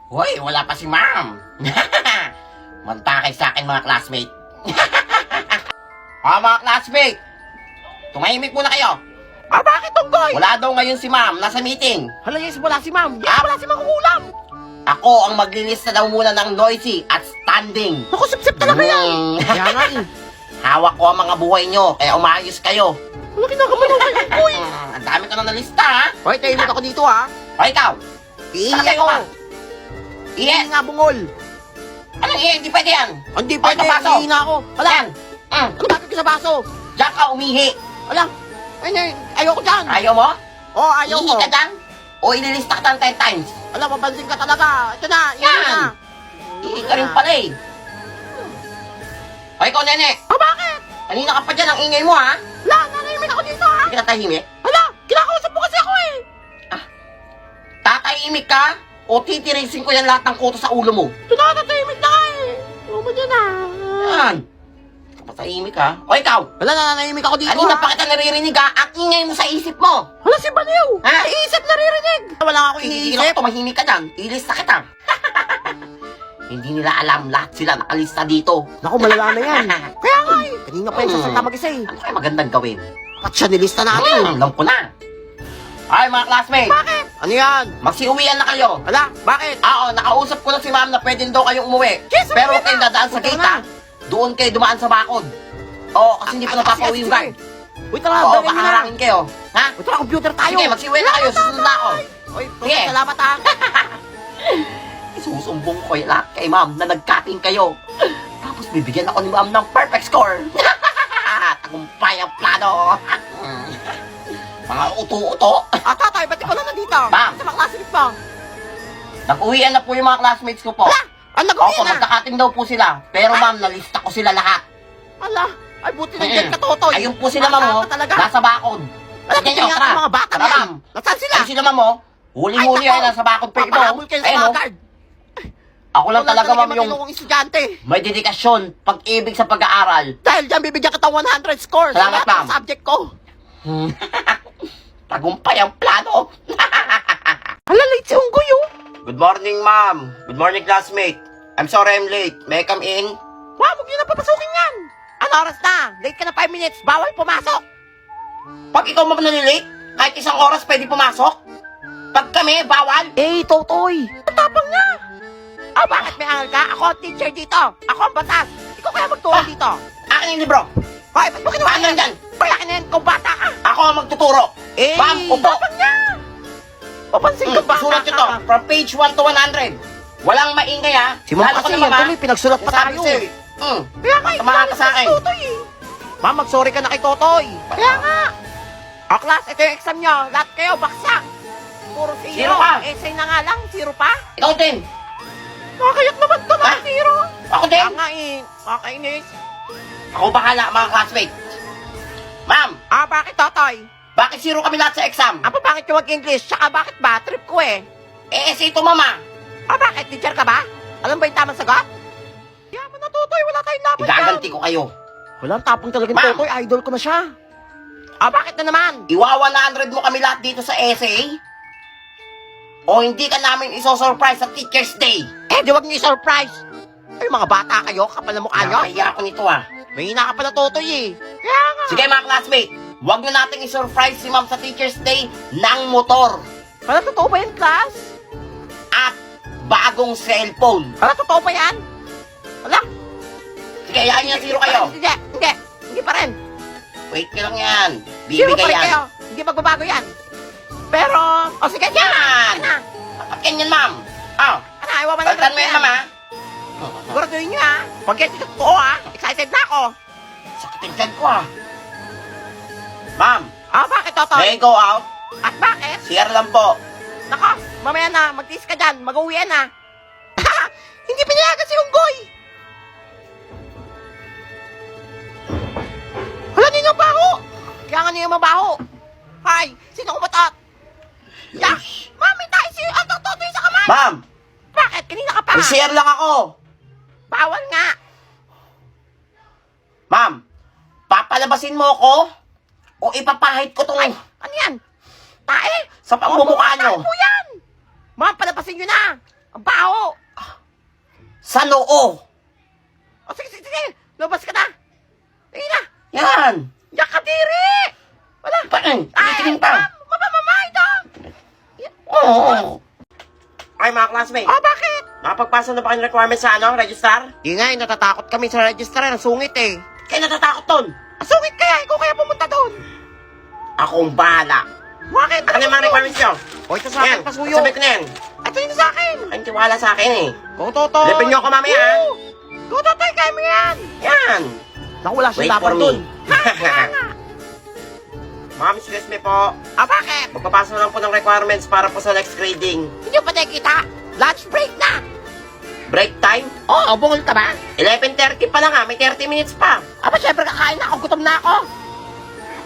Hoy, wala pa si ma'am. Mantakay sa akin mga classmate. Mga classmate. Tumahimik muna kayo. Bakit, Tunggoy? Wala daw ngayon si ma'am, nasa meeting. Hala, yes, wala si ma'am. Yes, wala si Mangkukulam. Ako ang maglilista daw muna ng noisy at standing. Naku, sip-sip talaga yan. Kaya nga eh. Hawak ko ang mga buhay nyo, kaya umayos kayo. Wala kinakabalo kayo, Tunggoy. Ang dami ko na nalista, ha? Hoy, tahimik ako dito, ha? O ikaw, Iingi Sakay ako. ka. Iingi nga, bungol. anong hindi pwede yan? Hindi Hoy, pwede, sa baso. iingi nga ako. Hala, Yan. ano bakit ko sa baso? Diyan ka umihi. Hala, ayoko dyan. Ayaw mo? Oo, ayaw Ihi ko. ka dyan? O ililista ka 10 times? Hala, mabansin ka talaga. Ito na, iingi Yan. na. Ihi ka rin pala eh. O ikaw, nene. Bakit? Kanina ka pa dyan ang ingay mo, ha? Hala, nanahimik ako dito, ha? Hindi ka natahimik? Hala, kinakausap mo kasi ako eh. Tatahimik ka? O titirisin ko yan lahat ng kuto sa ulo mo? Ito na, natahimik na ka eh. Huwag mo dyan, ha? Yan. Patahimik ka? O ikaw? Hala, nanahimik ako dito, Kanina ha? pa kita naririnig, ha? Ang ingay mo sa isip mo. Hala, si Baliw. Ha? Iisip naririnig. Wala nga ako Hindi iniisip. ako tumahimik ka dyan. Ilista kita. Hindi nila alam lahat sila nakalista dito. Naku, malala na yan. Kaya nga eh. Kanina pa yung sasalta mag-isa eh. Ano kaya magandang gawin? Ba't siya nilista natin? Alam ko na. Ay, mga classmates. Bakit? Ano yan? Magsiuwian na kayo. Hala, bakit? Oo, nakausap ko na si ma'am na pwede daw kayong umuwi. Yes, Pero umuwi huwag kayong na. dadaan sa Punta gate, na. ha? Doon kayo dumaan sa bakod. Oo, kasi hindi pa napapauwi yung guard. Wait lang, Oo, dalhin baka mo na. harangin kayo. Ha? Wait lang, computer tayo. Sige, magsiuwi na kayo. Susunod na ako. Oy, Sige. salamat ha. Isusumbong ko yung lahat kay ma'am na nag-cutting kayo. Tapos bibigyan ako ni ma'am ng perfect score. Tagumpay ang plano. Mga uto-uto. Tatay, ba't ikaw na nandito? Ma'am. Sa mga classmates mo. Nag-uwian na po yung mga classmates ko po. Hala, ang nag-uwi Opo, na. magka-cutting daw po sila. Pero ma'am, nalista ko sila lahat. Hala, ay buti na dyan ka, Totoy. Ayun po sila ma'am, oh. Bata ka talaga. Nasa bakod. Hala, Tignan nyo, tingnan tara. ang mga bata Tara, na yan. ma'am. Nasaan sila? Ayun sila ma'am, oh. Huli-huli Ay, ay nako. nasa bakod pa ito. Papahabol kayo sa Ayun, mga oh. guard. Ako lang talaga ma'am yung matinong estudyante. may dedikasyon, pag-ibig sa pag-aaral. Dahil dyan, bibigyan kita 100 scores. Salamat, Sa lahat ng ma'am. subject ko. Tagumpay ang plano. Hala, late si Unggoy, oh. Good morning, ma'am. Good morning, classmate. I'm sorry I'm late. May I come in? Wow, huwag niyo na papasukin yan. Ano oras na? Late ka na 5 minutes. Bawal pumasok. Pag ikaw ma'am nalilate, kahit isang oras pwede pumasok. Pag kami, bawal. Eh, Totoy. Matapang nga. Bakit may angal ka? Ako ang teacher dito. Ako ang batas. Ikaw kaya magturo dito. Akin yung libro. Hoy, ba't mo kinuha Paano yan? Palaki na yan, kung bata ka. Ako ang magtuturo. Eh, Ma'am, upo. tapang nga. Papansin ka ba? Sulat nyo to. From page 1 to 100. Walang maingay, ha? Si Ma'am Lalo ko kasi na, yan, ma'am, tuloy, pinagsulat pa Sabi tayo. sa'yo, eh. Kaya nga, Samahan ka sa akin. Totoy eh. Ma'am, mag-sorry ka na kay Totoy. Kaya nga. Class, ito yung exam nyo. Lahat kayo, baksak. Puro zero. Zero ka. Essay na nga lang, zero pa. Ikaw din. Nakakayak naman to, Ha? zero. Ako din. Kaya nga eh, makakainis. Ako bahala, mga classmate. Ma'am, Bakit Totoy? bakit zero kami lahat sa exam? Bakit yung mag-English? Tsaka bakit ba? Trip ko eh. Essay to, mama. Bakit? Teacher ka ba? Alam ba yung tamang sagot? Yaman na, Totoy. Wala tayong laban Igaganti ko kayo. Walang tapong talaga ni Ma'am. Totoy. Idol ko na siya. Bakit na naman? Iwa 100 mo kami lahat dito sa essay? O hindi ka namin iso-surprise sa Teacher's Day? Di wag niyo i-surprise. Ay, mga bata kayo. Kapal na mukha nyo. Nakakaya ako nito, ah. May hina ka pa na Totoy eh. Kaya nga. Sige, mga classmate. Huwag na nating isurprise si ma'am sa Teacher's Day ng motor Wala, totoo ba yan, class? at bagong cellphone. Wala, totoo ba yan? Wala. Sige, hayaan niyo zero kayo. Hindi, hindi. Hindi pa rin. Wait ka lang yan. Zero pa Bibigay rin kayo. yan. Hindi magbabago yan. Pero, sige, Yan! Ano? Dapat ganyan, ma'am. Oh, Ano, ayaw ba na balikan mo yan, ma'am, ha? Siguraduhin nyo ha. Pag yan ito totoo ha. Excited na ako. Sakitin dyan ko, ah. Ma'am, Bakit Totoy? may I go out? At bakit? CR lang po. Nako, mamaya na. Mag-tiis ka dyan. Mag-uwian na. Hindi pinayagan si Unggoy. Wala ninyo baho. Kaya nga ninyo mabaho. Hay, sino kumatot? Ya, mami tayo si Totoy sa kamay. Ma'am, Bakit? Kanina ka pa. may CR lang ako. Bawal nga. Ma'am, papalabasin mo ako o ipapahit ko tong Ay, ano yan? Tae? sa pamumukha nyo. Ano yan? Ma'am, palapasin nyo na. Ang baho! Sa noo! O sige, sige, sige! Lumabas ka na! Tingin na! Yan! Yak ka diri! Wala! Titingin pa! Mama, ito! Oo! Ay, mga classmates! Oh, bakit? Nakapagpasa na ba kayong requirements sa register? Di nga, natatakot kami sa register. Ang sungit eh. Kayo natatakot doon! Ang sungit kaya? Ikaw kaya pumunta doon? Akong bahala! Bakit? Ano yung mga requirements nyo? O, ito sa akin, pasuyo. Sabi ko na yan! Ito yun sa akin. Ay, tiwala sa akin eh! Go, Totoy. Lipin nyo ako mamaya, ha? Go, Totoy, kaya mo yan. Yan! Naku, wala Wait siyang for dapat me! doon. Ma'am, excuse me po. Bakit? Magpapasa lang po ng requirements para po sa next grading. Hindi pa tayo kita. Lunch break na. Break time? Oo, bungol ka ba? 11:30 pa lang may 30 minutes pa. Syempre kakain na ako. Gutom na ako.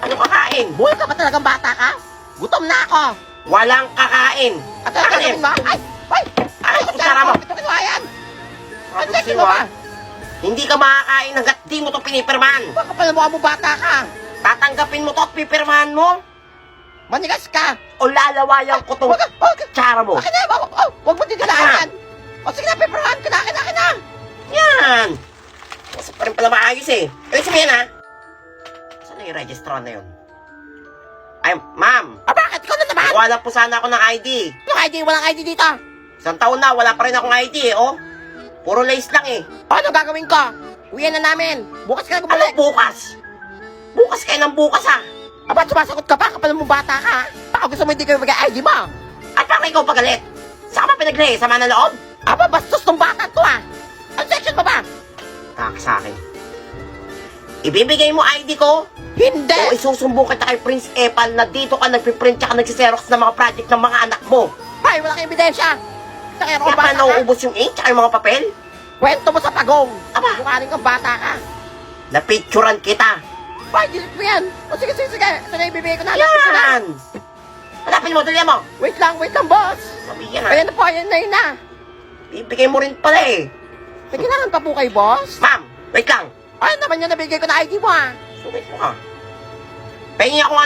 Ano kakain? Buhay ka ba talagang bata ka? Gutom na ako. Walang kakain. At ano Kakain. ba? Ay, kutsara mo. Ito kinuha yan. Ang Gusto sexy mo, mo ba? Hindi ka makakain hanggat di mo to pinipirmahan. Baka pala mukha mo bata ka. Tatanggapin mo to at pipirmahan mo Manigas ka. o lalawayan ko tong Wag tsara mo. Akin na. Wag mo titilaan yan. O sige na, peperahan ka na. Akin na. Yan. Kasi pa rin pala maayos eh. Ibig sabihin saan yung registrar na yun? Ay, ma'am. Bakit? Ikaw na naman. Wala po sana ako ng ID. Yung ID, walang ID dito. Isang taon na, wala pa rin akong ID oh. Puro lace lang eh. Ano gagawin ko? Uwian na namin. Bukas ka na Ano gumalik. bukas? Bukas kayo ng bukas Sumasagot ka pa kapag mo bata ka. Baka gusto mo hindi kayo mag-ID mo. At bakit ikaw pagalit? Saan ka ba pinaglay? Sama ng loob? Bastos tong bata to Ang section pa ba? Kaka sa akin. Ibibigay mo ID ko Hindi. o isusumbong kita kay Prince Epal na dito ka nagpiprint tsaka nagsiserox ng mga project ng mga anak mo. Ay, wala kang ebidensya. Kaya Kaya pa nauubos yung ink tsaka yung mga papel? Kwento mo sa pagong. Aba. Mukhaling kang bata ka. Napicturan kita. Ay, delete mo yan. O sige. Ito na ibibigay ko na. Hanapin ko na. Yan! Hanapin mo, dali mo. Wait lang, boss. Sabi yan Ayan na po, ayan na. Ibigay mo rin pala eh. May kailangan pa po kay boss? Ma'am, wait lang. Ay, naman yan, nabigay ko na ID mo Sumit mo ka. Pahingi akong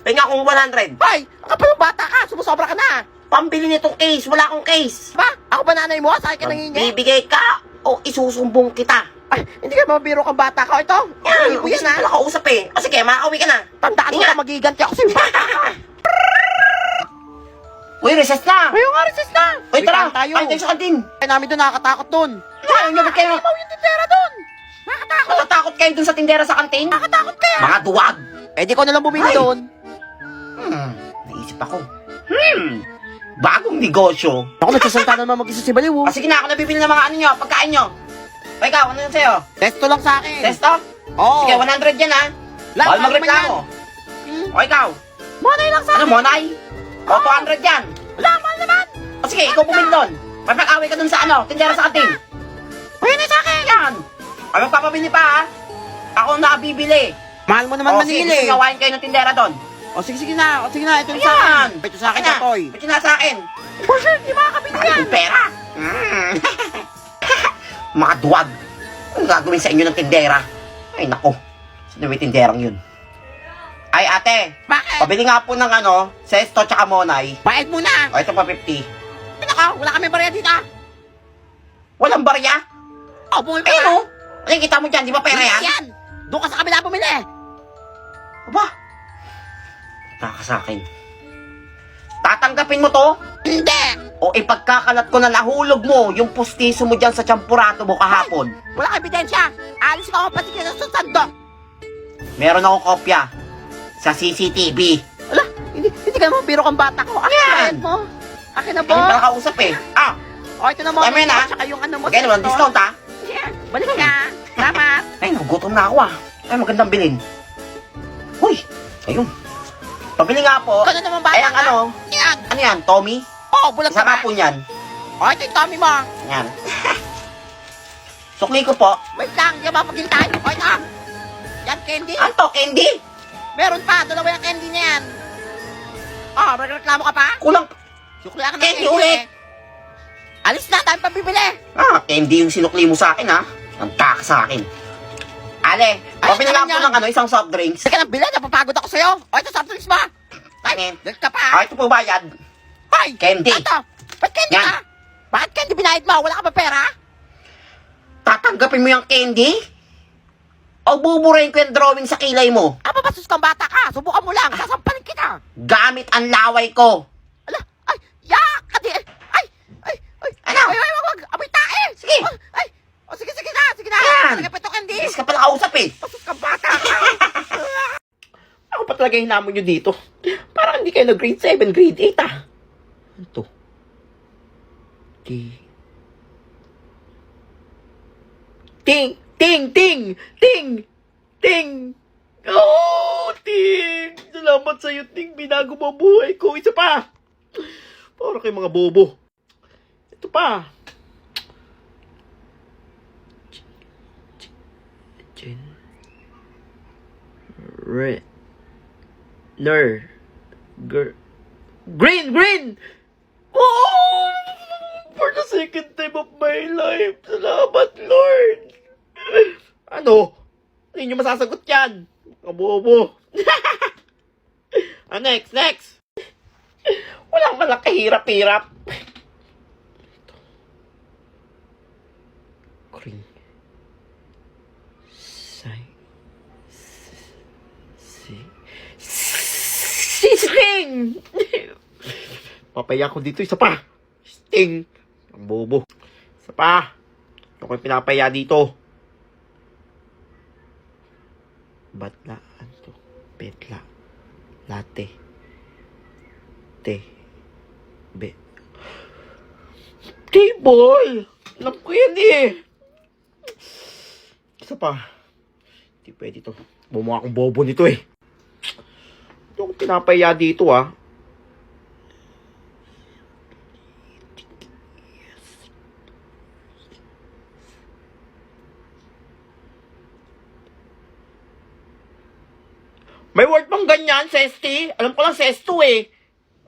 Pahingi akong 100. Ay, ang kapal ng bata ka. Sumusobra ka na. Pambili nitong case. Wala akong case. Ba? Ako ba nanay mo? Sa akin ka nangingi? Bibigay ka o isusumbong kita. Ay, hindi ka mabiro kang bata ka. Ito. Yan, Uwi gusto na kausap eh. O sige, makakauwi ka na. Tandaan mo Ingat. na magiganti ako sa'yo. Uy, recess na! Ayaw nga, resist na. Uy, Wait tara! lang tayo. Kain tayo sa kantin! Ay, namin doon nakakatakot doon. Ayaw nyo, ba't kayo? Ayaw yung tindera doon. Nakakatakot. Natatakot kayo dun sa tindera sa kantin? Nakakatakot kaya. Mga duwag! Eh, di ko na lang bumili Ay. doon. Naisip ako. Bagong negosyo. Ako nagsasalta na naman mag-isa si Baliw. Sige na, ako nabibili ng mga ano nyo, pagkain nyo. O ikaw, ano yun sa'yo? Testo lang sa akin. Testo? Oo. Sige, 100 yan Lang, Bawal ano magreklamo. O ikaw? Monay lang sa Ano, akin. Monay? O, 200 yan. Wala, mahal naman. O sige, ikaw bumili doon. Mapag-away ka dun sa tindera sa kantin. Uy, na sa akin. Yan. Ay, magpapabili pa Ako na bibili. Mahal mo naman O sige, manili. gawain kayo ng tindera doon. O sige na. Ito yung sa Ayan. akin. Ito sa akin, Ayan. Totoy. Ito na sa akin. For sure, di makakabili yan. Yung pera. Mga duwag. Ano gagawin sa inyo ng tindera? Ay, nako. Sino may tinderang yun? Ay, ate. Bakit? Pabili nga po ng Sesto tsaka Monay. Bayad muna. O, ito pa 50. Ano ka? Wala kami barya dito. Walang barya? O, bumili ka Ayun na. o. Ano kita mo dyan? Di ba pera yan? Yan. Doon ka sa kabila bumili. Aba. Taka sa akin. Tatanggapin mo to? Hindi. O ipagkakalat ko na nahulog mo yung pustiso mo dyan sa champurato mo kahapon. Wala kang ebidensya. Alis ka ako pati ka sa sandok. Meron akong kopya sa CCTV. Wala, hindi ka naman biro kang bata ko. Akin Yan. na yan mo. Akin na Ano boss. ba kausap eh? O, ito na mo. Tama yun, ah. Tsaka yung ano mo. Okay naman, discount Yeah. Balik ka. Salamat. Ay, nagugutom na ako Ay, magandang bilhin. Uy, ayun. Pabili nga po. Ikaw na naman bata Ay, ang ka. ano? Yan. Ano yan, Tommy? Oo, bulag ka Isa ba? nga po niyan. O, ito yung tummy mo. Yan. Sukli ko po. Wait lang, di ba maghintay? O, ito. Yan, candy. Ano to, candy? Meron pa, dalawa yung candy na yan. Oh, magreklamo ka pa? Kulang. Sukli ka ng Candy ulit. Alis na, tayo pabibili. Candy yung sinukli mo sa akin, Ang taka sa akin. Ale, Ay, pabili nga ano po yan? ng isang soft drinks. Sige na, bilhin, napapagod ako sa'yo. O, ito, soft drinks mo. Ano yan? Dali ka pa. Ito po bayad. Hoy! Candy. Ito! Ba't candy Yan. ka? Bakit candy? bayad mo? Wala ka ba pera? Tatanggapin mo yung candy? O buburahin ko yung drawing sa kilay mo? Aba, bastos kang bata ka. Subukan mo lang. Sasampalin kita. Gamit ang laway ko. Ala, ay, yak! Kadi, ay. Ano? Wag. Amoy tae. Sige. Ay, sige na. Yan. Sige, pito candy. Bilis ka pala kausap eh. Bastos kang bata ka. Ako pa talaga hinamon nyo dito. Parang hindi kayo grade 7, grade 8 ah. Ano to? Ting! Oh, Ting! Salamat sa'yo, Ting. Binago mo ang buhay ko. Isa pa! Para kayo mga bobo. Ito pa. Green! Oh! For the second time of my life. Salamat, Lord. Ano? Hindi nyo masasagot yan. Kabobo. Next. Walang malaki hirap-hirap. Green. Sting! Papaya ko dito. Isa pa. Sting. Ang bobo. Isa pa. Ako yung pinapaya dito. Batla. Ano to? Betla. Latte. Table! Alam ko yan eh. Isa pa. Hindi pwede to. Bumukha akong bobo nito eh. Ito akong pinapaya dito ah. May word bang ganyan, Sesti? Alam ko lang Sesto eh.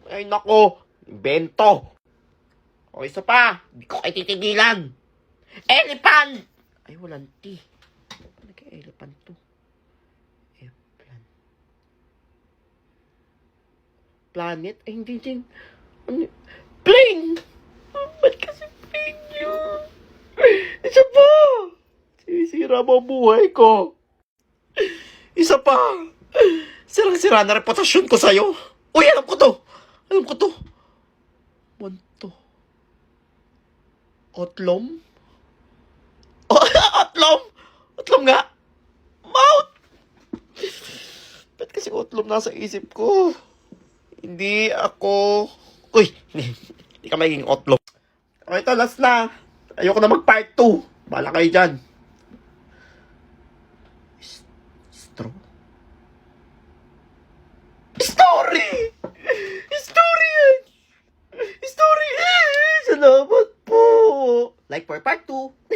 Ay nako, invento. O isa pa, hindi ko kayo titigilan. Elephant! Ay walang T. Ano kaya elephant to? Planet? Ay hindi din. Ano? Plane! Ba't kasi plane yun? Isa pa! Sisira mo ang buhay ko. Isa pa! Sirang-sira na reputasyon ko sa'yo. Uy, alam ko to. Monto. Otlom? Oh, Otlom nga. Mouth! Ba't kasi otlom nasa isip ko? Hindi ako... Uy, hindi ka magiging otlom. Okay, ito, last na. Ayoko na mag-part 2. Bahala kayo dyan. Straw? Story! Salamat po! Like for part 2.